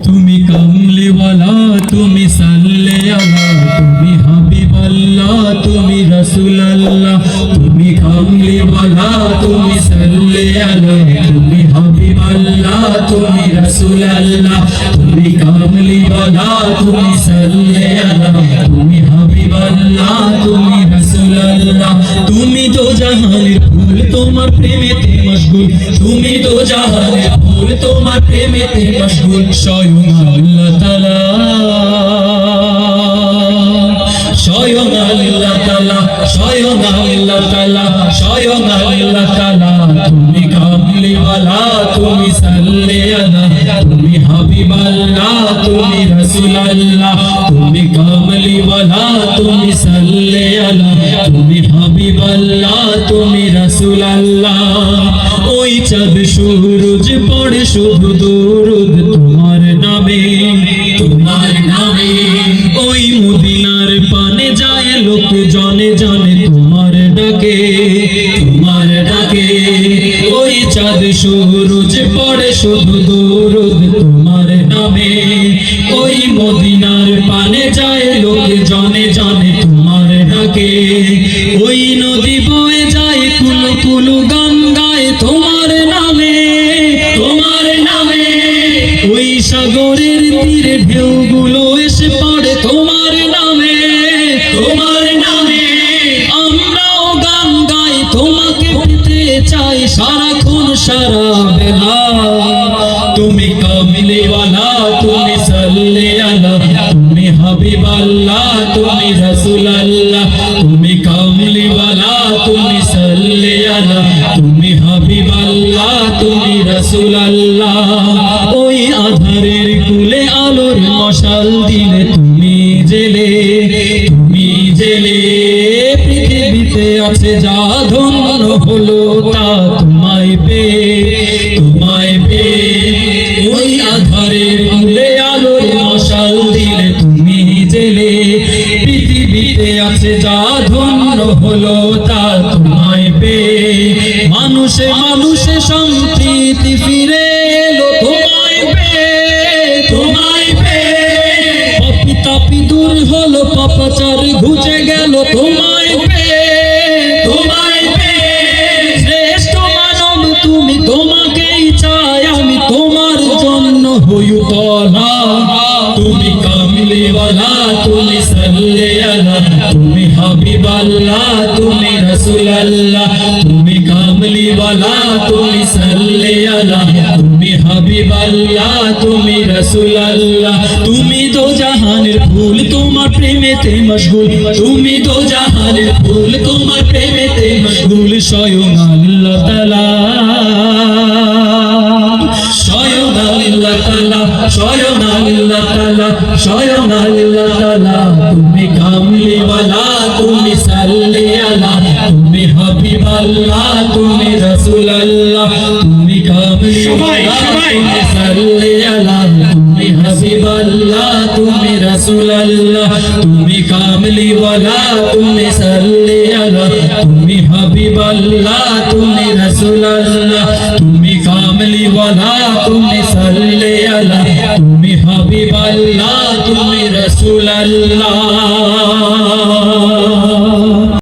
তুমি কামলিওয়ালা, তুমি সাল্লে আলা, তুমি হাবিবাল্লাহ, তুমি রাসূলুল্লাহ। তুমি কামলিওয়ালা, তুমি সাল্লে আলা, তুমি হাবিবাল্লাহ, তুমি রাসূলুল্লাহ। তুমি কামলিওয়ালা, তুমি সাল্লে আলা, তুমি হাবিবাল্লাহ, তুমি রাসূলুল্লাহ। তুমি তো জাহানের ফুল, তোমার প্রেমেতে মশগুল। তুমি তো জাহানের ফুল, তোমার প্রেমেতে মশগুল। স্বয়ং আল্লাহ তাআলা, স্বয়ং আল্লাহ তাআলা, স্বয়ং আল্লাহ তাআলা, স্বয়ং আল্লাহ তাআলা। তুমি কামলিওয়ালা, তুমি সাল্লে আলা, তুমি হাবিবাল্লাহ, তুমি রাসূলুল্লাহ। তুমি কামলিওয়ালা, তুমি সাল্লে আলা, তুমি হাবিবাল্লাহ, তুমি রাসূলুল্লাহ। ওই চাঁদ সূরজ পড়ে শুধু দরুদ তোমার নামে, তোমার নামে। ওই মদিনার পানে যায় লোক জনে জনে তোমার ডাকে, তোমার ডাকে। ওই চাঁদ সূরজ পড়ে শুধু দরুদ তোমার নামে। ওই মদিনার পানে যায় লোক জনে জনে তোমার ডাকে। ওই নদী বয়ে যায় কুল কুল গঙ্গায় তোমার নামে, তোমার নামে। ওই সাগরের তীরে ঢেউগুলো এসে পড়ে তোমার নামে, তোমার নামে। আমরাও গান গাই, তোমাকে পেতে চাই সারাক্ষণ সারা বেলা। তুমি কামলিওয়ালা, তুমি সাল্লে আলা, তুমি হাবিবাল্লাহ, তুমি রাসূলুল্লাহ। তুমি কামলিওয়ালা, তুমি সাল্লে আলা, তুমি হাবিবাল্লাহ, তুমি রাসূলুল্লাহ। ওই আধারের কুলে আলোর মশাল দিলে তুমি জেলে, তুমি জেলে। পৃথিবীতে আছে যা ধন্য হলো তা তোমায় পেয়ে, তোমায় পেয়ে। ওই আধারের কুলে আলোর মশাল দিলে তুমি জেলে। পৃথিবীতে আছে যা ধন্য হলো তা তোমায় পেয়ে। মানুষে মানুষে সম্প্রীতি ফিরে এলো তোমায় পেয়ে, তোমায় পেয়ে। পাপী তাপী দূর হলো, পাপাচার ঘুচে গেল তোমায় পেয়ে, তোমায় পেয়ে। শ্রেষ্ঠ মানব তুমি, তোমাকেই চাই আমি, তোমার জন্য হই উতলা। তুমি কামলিওয়ালা, তুমি সাল্লে আলা, তুমি হাবিবাল্লাহ, তুমি রাসূলুল্লাহ। তুমি কামলিওয়ালা, তুমি সাল্লে আলা, তুমি হাবিবাল্লাহ, তুমি রাসূলুল্লাহ। তুমি তো জাহানের ফুল, তোমার প্রেমেতে মশগুল। তুমি তো জাহানের ফুল, তোমার প্রেমেতে মশগুল। স্বয়ং আল্লাহ তাআলা, স্বয়ং আল্লাহ তাআলা, স্বয়ং আল্লাহ তাআলা, স্বয়ং আল্লাহ তাআলা। তুমি কামলিওয়ালা, তুমি সাল্লে আলা, তুমি হাবিবাল্লাহ, তুমি রাসূলুল্লাহ। তুমি কামলিওয়ালা, তুমি সাল্লে আলা, তুমি হাবিবাল্লাহ, তুমি রাসূলুল্লাহ। তুমি কামলিওয়ালা, তুমি সাল্লে আলা, তুমি হাবিবাল্লাহ, তুমি রাসূলুল্লাহ। তুমি কামলিওয়ালা, তুমি সাল্লে আলা, তুমি হাবিবাল্লাহ, তুমি রাসূলুল্লাহ।